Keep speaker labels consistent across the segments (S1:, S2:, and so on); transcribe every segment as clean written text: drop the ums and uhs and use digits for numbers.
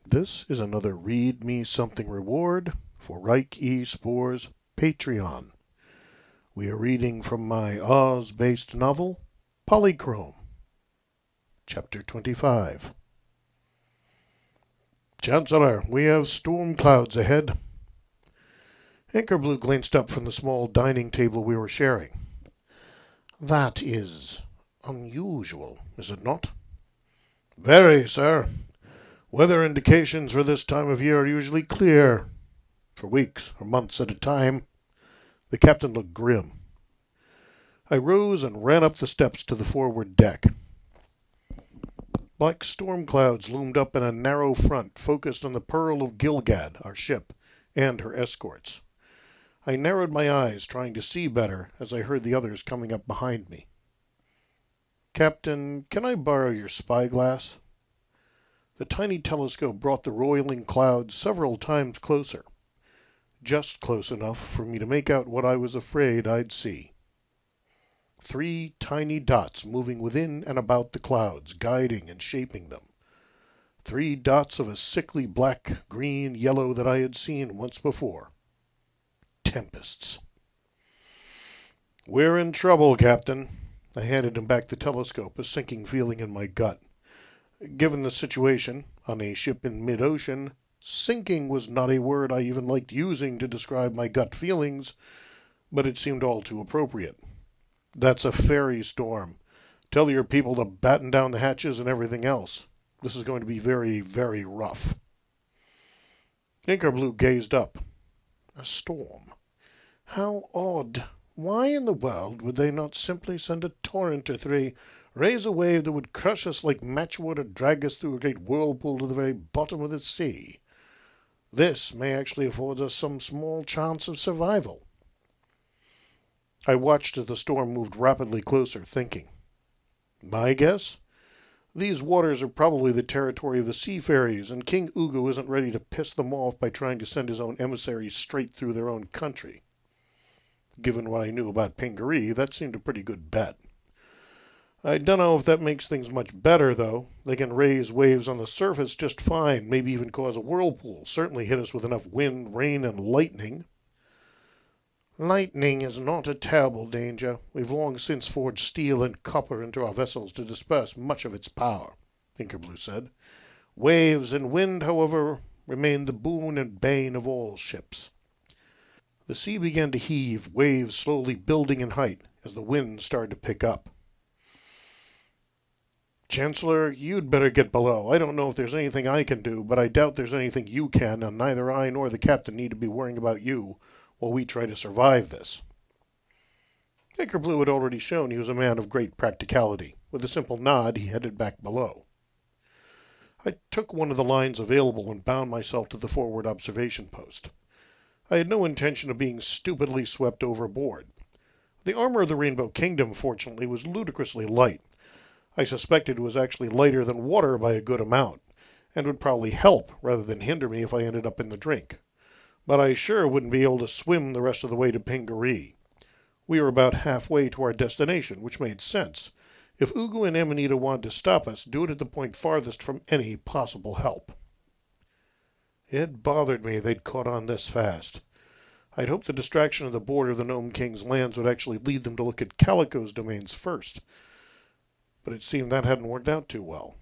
S1: This is another Read Me Something reward for Reich E. Spore's Patreon. We are reading from my Oz-based novel, Polychrome, Chapter 25. Chancellor, we have storm clouds ahead. Anchorblue glanced up from the small dining table we were sharing. That is unusual, is it not? Very, sir. Weather indications for this time of year are usually clear, for weeks or months at a time. The captain looked grim. I rose and ran up the steps to the forward deck. Black storm clouds loomed up in a narrow front focused on the Pearl of Gilgad, our ship, and her escorts. I narrowed my eyes, trying to see better, as I heard the others coming up behind me. Captain, can I borrow your spyglass? The tiny telescope brought the roiling clouds several times closer, just close enough for me to make out what I was afraid I'd see. 3 tiny dots moving within and about the clouds, guiding and shaping them. 3 dots of a sickly black, green, yellow that I had seen once before. Tempests. We're in trouble, Captain. I handed him back the telescope, a sinking feeling in my gut. Given the situation, on a ship in mid-ocean, sinking was not a word I even liked using to describe my gut feelings, but it seemed all too appropriate. That's a fairy storm. Tell your people to batten down the hatches and everything else. This is going to be very, very rough. Anchorblue gazed up. A storm. How odd. Why in the world would they not simply send a torrent or 3, raise a wave that would crush us like matchwood or drag us through a great whirlpool to the very bottom of the sea? This may actually afford us some small chance of survival. I watched as the storm moved rapidly closer, thinking. My guess? These waters are probably the territory of the sea fairies, and King Ugu isn't ready to piss them off by trying to send his own emissaries straight through their own country. Given what I knew about Pingaree, that seemed a pretty good bet. I don't know if that makes things much better, though. They can raise waves on the surface just fine, maybe even cause a whirlpool, certainly hit us with enough wind, rain, and lightning. Lightning is not a terrible danger. We've long since forged steel and copper into our vessels to disperse much of its power, Anchorblue said. Waves and wind, however, remain the boon and bane of all ships. The sea began to heave, waves slowly building in height as the wind started to pick up. Chancellor, you'd better get below. I don't know if there's anything I can do, but I doubt there's anything you can, and neither I nor the captain need to be worrying about you while we try to survive this. Anchorblue had already shown he was a man of great practicality. With a simple nod, he headed back below. I took one of the lines available and bound myself to the forward observation post. I had no intention of being stupidly swept overboard. The armor of the Rainbow Kingdom, fortunately, was ludicrously light. I suspected it was actually lighter than water by a good amount, and would probably help rather than hinder me if I ended up in the drink. But I sure wouldn't be able to swim the rest of the way to Pingaree. We were about halfway to our destination, which made sense. If Ugu and Amanita wanted to stop us, do it at the point farthest from any possible help. It bothered me they'd caught on this fast. I'd hoped the distraction of the border of the Gnome King's lands would actually lead them to look at Calico's domains first. But it seemed that hadn't worked out too well.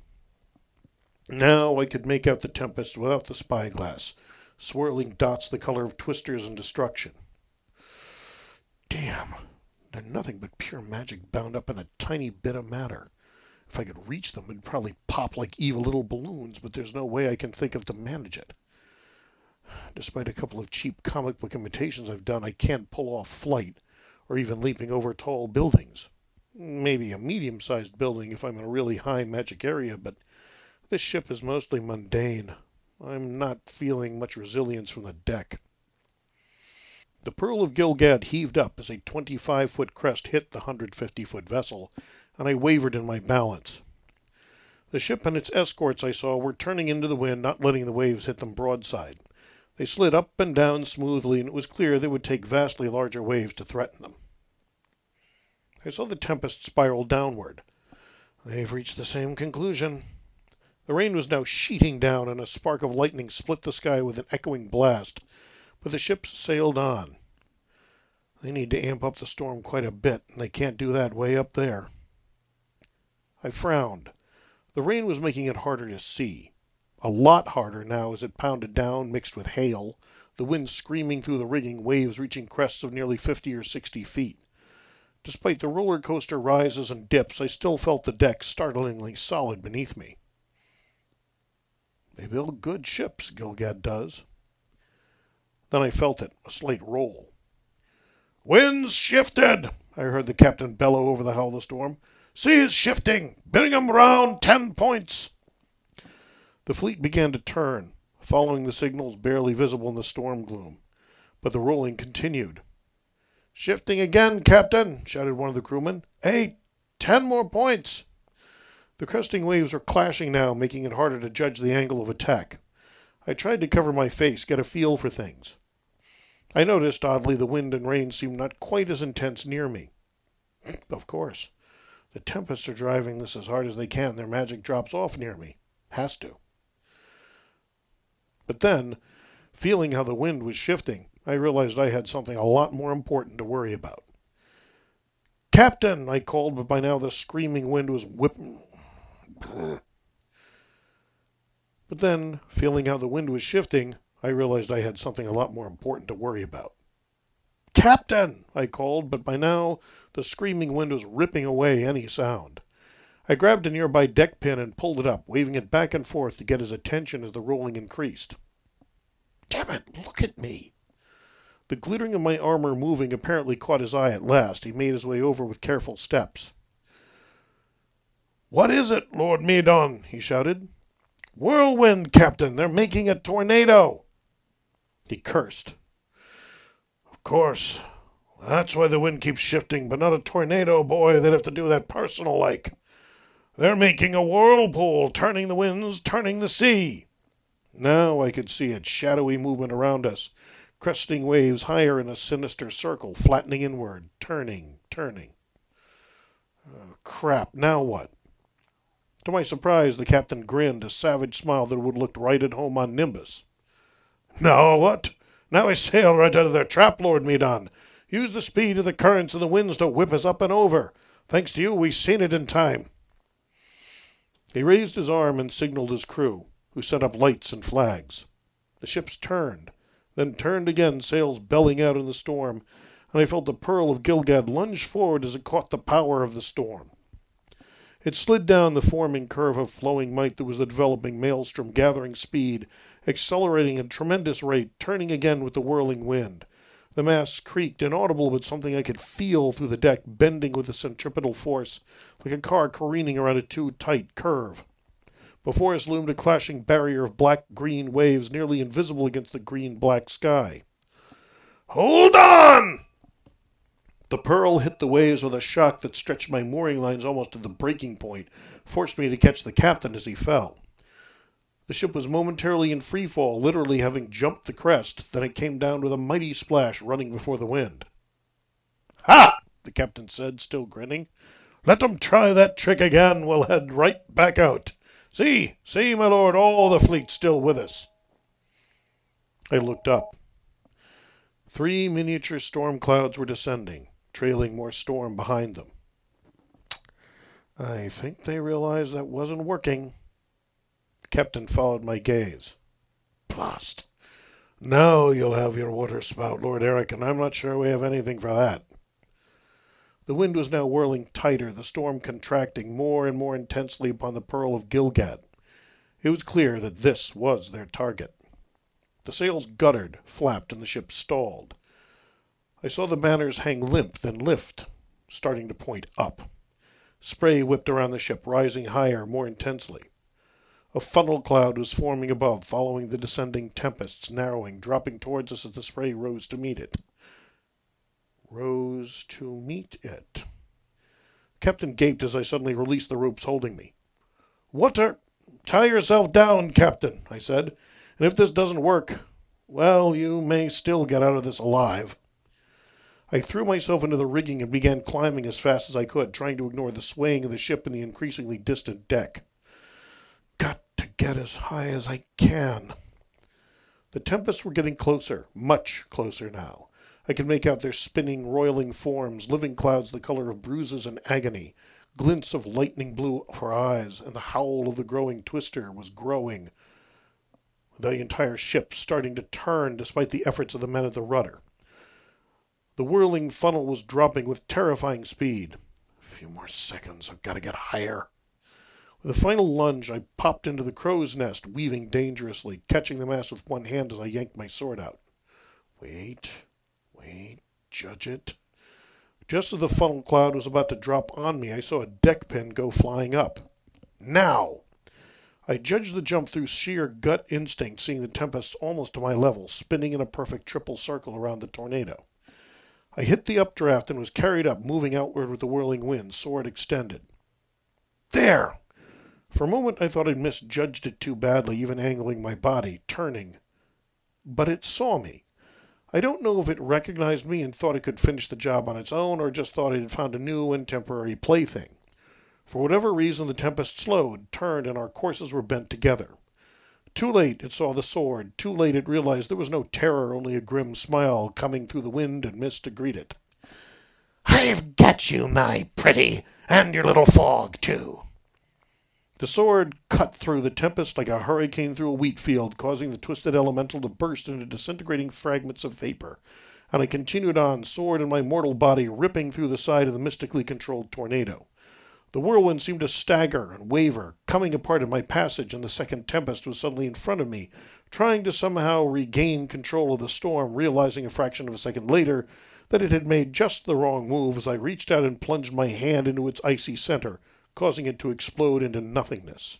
S1: Now I could make out the tempest without the spyglass, swirling dots the color of twisters and destruction. Damn, they're nothing but pure magic bound up in a tiny bit of matter. If I could reach them, it'd probably pop like evil little balloons, but there's no way I can think of to manage it. Despite a couple of cheap comic book imitations I've done, I can't pull off flight, or even leaping over tall buildings. Maybe a medium-sized building if I'm in a really high magic area, but this ship is mostly mundane. I'm not feeling much resilience from the deck. The Pearl of Gilgad heaved up as a 25-foot crest hit the 150-foot vessel, and I wavered in my balance. The ship and its escorts I saw were turning into the wind, not letting the waves hit them broadside. They slid up and down smoothly, and it was clear they would take vastly larger waves to threaten them. I saw the tempest spiral downward. They've reached the same conclusion. The rain was now sheeting down, and a spark of lightning split the sky with an echoing blast, but the ships sailed on. They need to amp up the storm quite a bit, and they can't do that way up there. I frowned. The rain was making it harder to see. A lot harder now as it pounded down, mixed with hail, the wind screaming through the rigging, waves reaching crests of nearly 50 or 60 feet. Despite the roller coaster rises and dips, I still felt the deck startlingly solid beneath me. They build good ships, Gilgad does. Then I felt it, a slight roll. "Wind's shifted!" I heard the captain bellow over the howl of the storm. "Sea's shifting! Bring 'em round 10 points!" The fleet began to turn, following the signals barely visible in the storm gloom. But the rolling continued. "Shifting again, Captain!" shouted one of the crewmen. 8, 10 more points!" The cresting waves were clashing now, making it harder to judge the angle of attack. I tried to cover my face, get a feel for things. I noticed, oddly, the wind and rain seemed not quite as intense near me. Of course. The tempests are driving this as hard as they can. Their magic drops off near me. Has to. But then, feeling how the wind was shifting, I realized I had something a lot more important to worry about. "Captain!" I called, but by now the screaming wind was whipping. But then, feeling how the wind was shifting, I realized I had something a lot more important to worry about. "Captain!" I called, but by now the screaming wind was ripping away any sound. I grabbed a nearby deck pin and pulled it up, waving it back and forth to get his attention as the rolling increased. "Damn it, look at me!" The glittering of my armor moving apparently caught his eye at last. He made his way over with careful steps. "What is it, Lord Medon?" he shouted. "Whirlwind, Captain! They're making a tornado!" He cursed. "Of course. That's why the wind keeps shifting, but not a tornado, boy. They'd have to do that personal-like. They're making a whirlpool, turning the winds, turning the sea." Now I could see its shadowy movement around us, cresting waves higher in a sinister circle, flattening inward, turning. Oh, crap, now what? To my surprise, the captain grinned, a savage smile that would look right at home on Nimbus. "Now what? Now I sail right out of their trap, Lord Medon. Use the speed of the currents and the winds to whip us up and over. Thanks to you, we seen it in time." He raised his arm and signaled his crew, who set up lights and flags. The ships turned, then turned again, sails belling out in the storm, and I felt the Pearl of Gilgad lunge forward as it caught the power of the storm. It slid down the forming curve of flowing might that was the developing maelstrom, gathering speed, accelerating at a tremendous rate, turning again with the whirling wind. The masts creaked, inaudible but something I could feel through the deck, bending with the centripetal force, like a car careening around a too-tight curve. Before us loomed a clashing barrier of black-green waves, nearly invisible against the green-black sky. "Hold on!" The Pearl hit the waves with a shock that stretched my mooring lines almost to the breaking point, forced me to catch the captain as he fell. The ship was momentarily in free fall, literally having jumped the crest, then it came down with a mighty splash, running before the wind. "Ha!" the captain said, still grinning. "Let 'em try that trick again. We'll head right back out. See, my lord, all the fleet's still with us." I looked up. 3 miniature storm clouds were descending, trailing more storm behind them. I think they realized that wasn't working. The captain followed my gaze. "Blast! Now you'll have your water spout, Lord Eric, and I'm not sure we have anything for that." The wind was now whirling tighter, the storm contracting more and more intensely upon the Pearl of Gilgad. It was clear that this was their target. The sails guttered, flapped, and the ship stalled. I saw the banners hang limp, then lift, starting to point up. Spray whipped around the ship, rising higher, more intensely. A funnel cloud was forming above, following the descending tempests, narrowing, dropping towards us as the spray rose to meet it. Captain gaped as I suddenly released the ropes holding me. "Water! Tie yourself down, Captain," I said. "And if this doesn't work, well, you may still get out of this alive." I threw myself into the rigging and began climbing as fast as I could, trying to ignore the swaying of the ship and the increasingly distant deck. "Got get as high as I can. The tempests were getting closer, much closer now. I could make out their spinning, roiling forms, living clouds the color of bruises and agony, glints of lightning blue for eyes, and the howl of the growing twister was growing, the entire ship starting to turn despite the efforts of the men at the rudder. The whirling funnel was dropping with terrifying speed. A few more seconds, I've got to get higher. With a final lunge, I popped into the crow's nest, weaving dangerously, catching the mast with one hand as I yanked my sword out. Wait, judge it. Just as the funnel cloud was about to drop on me, I saw a deck pin go flying up. Now! I judged the jump through sheer gut instinct, seeing the tempest almost to my level, spinning in a perfect triple circle around the tornado. I hit the updraft and was carried up, moving outward with the whirling wind, sword extended. There! For a moment I thought I'd misjudged it too badly, even angling my body, turning. But it saw me. I don't know if it recognized me and thought it could finish the job on its own, or just thought it had found a new and temporary plaything. For whatever reason, the tempest slowed, turned, and our courses were bent together. Too late it saw the sword. Too late it realized there was no terror, only a grim smile coming through the wind and mist to greet it. "I've got you, my pretty, and your little fog, too." The sword cut through the tempest like a hurricane through a wheat field, causing the twisted elemental to burst into disintegrating fragments of vapor. And I continued on, sword in my mortal body, ripping through the side of the mystically controlled tornado. The whirlwind seemed to stagger and waver, coming apart in my passage, and the second tempest was suddenly in front of me, trying to somehow regain control of the storm, realizing a fraction of a second later that it had made just the wrong move as I reached out and plunged my hand into its icy center, causing it to explode into nothingness.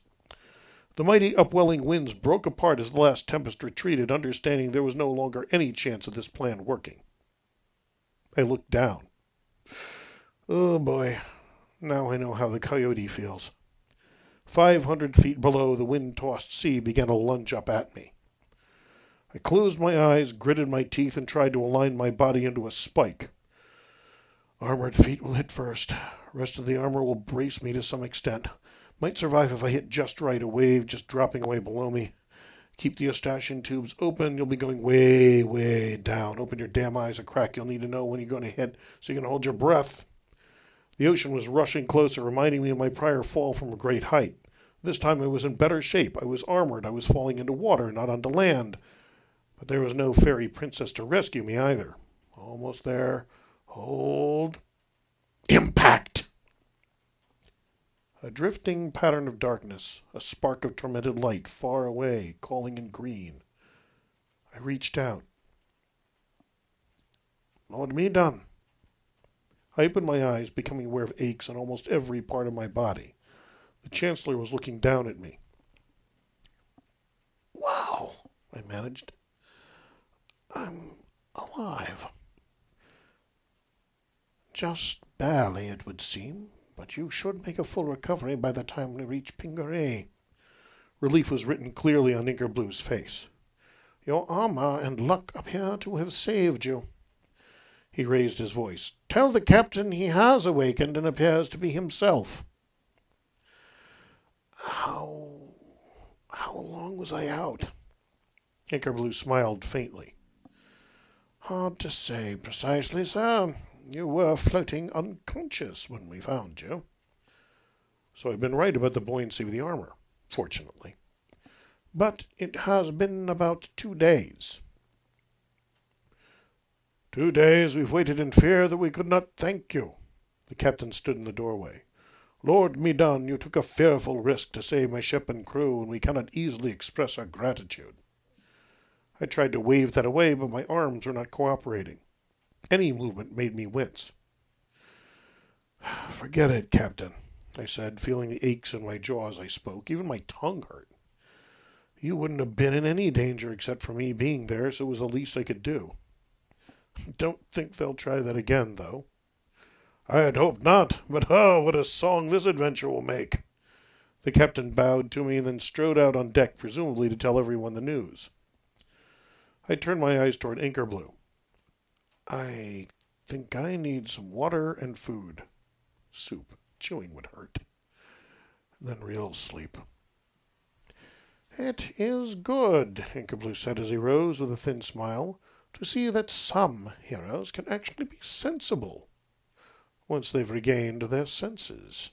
S1: The mighty upwelling winds broke apart as the last tempest retreated, understanding there was no longer any chance of this plan working. I looked down. Oh boy. Now I know how the coyote feels. 500 feet below, the wind-tossed sea began to lunge up at me. I closed my eyes, gritted my teeth, and tried to align my body into a spike. Armored feet will hit first. Rest of the armor will brace me to some extent. Might survive if I hit just right, a wave just dropping away below me. Keep the Eustachian tubes open. You'll be going way, way down. Open your damn eyes a crack. You'll need to know when you're going to hit so you can hold your breath. The ocean was rushing closer, reminding me of my prior fall from a great height. This time I was in better shape. I was armored. I was falling into water, not onto land. But there was no fairy princess to rescue me either. Almost there. Hold. Impact! A drifting pattern of darkness, a spark of tormented light far away, calling in green. I reached out. Lord me done. I opened my eyes, becoming aware of aches in almost every part of my body. The Chancellor was looking down at me. Wow, I managed. I'm alive. Just barely, it would seem, but you should make a full recovery by the time we reach Pingaree. Relief was written clearly on Ingerblue's face. Your armor and luck appear to have saved you. He raised his voice. Tell the captain he has awakened and appears to be himself. How long was I out? Inkerblue smiled faintly. Hard to say precisely, sir. You were floating unconscious when we found you. So I've been right about the buoyancy of the armor, fortunately. But it has been about 2 days. 2 days we've waited in fear that we could not thank you. The captain stood in the doorway. Lord Medan, you took a fearful risk to save my ship and crew, and we cannot easily express our gratitude. I tried to wave that away, but my arms were not cooperating. Any movement made me wince. Forget it, Captain, I said, feeling the aches in my jaw as I spoke. Even my tongue hurt. You wouldn't have been in any danger except for me being there, so it was the least I could do. Don't think they'll try that again, though. I had hoped not, but what a song this adventure will make. The captain bowed to me and then strode out on deck, presumably to tell everyone the news. I turned my eyes toward Inkerblue. I think I need some water and food. Soup. Chewing would hurt. Then real sleep. "It is good," Inkleblue said as he rose, with a thin smile, "to see that some heroes can actually be sensible once they've regained their senses."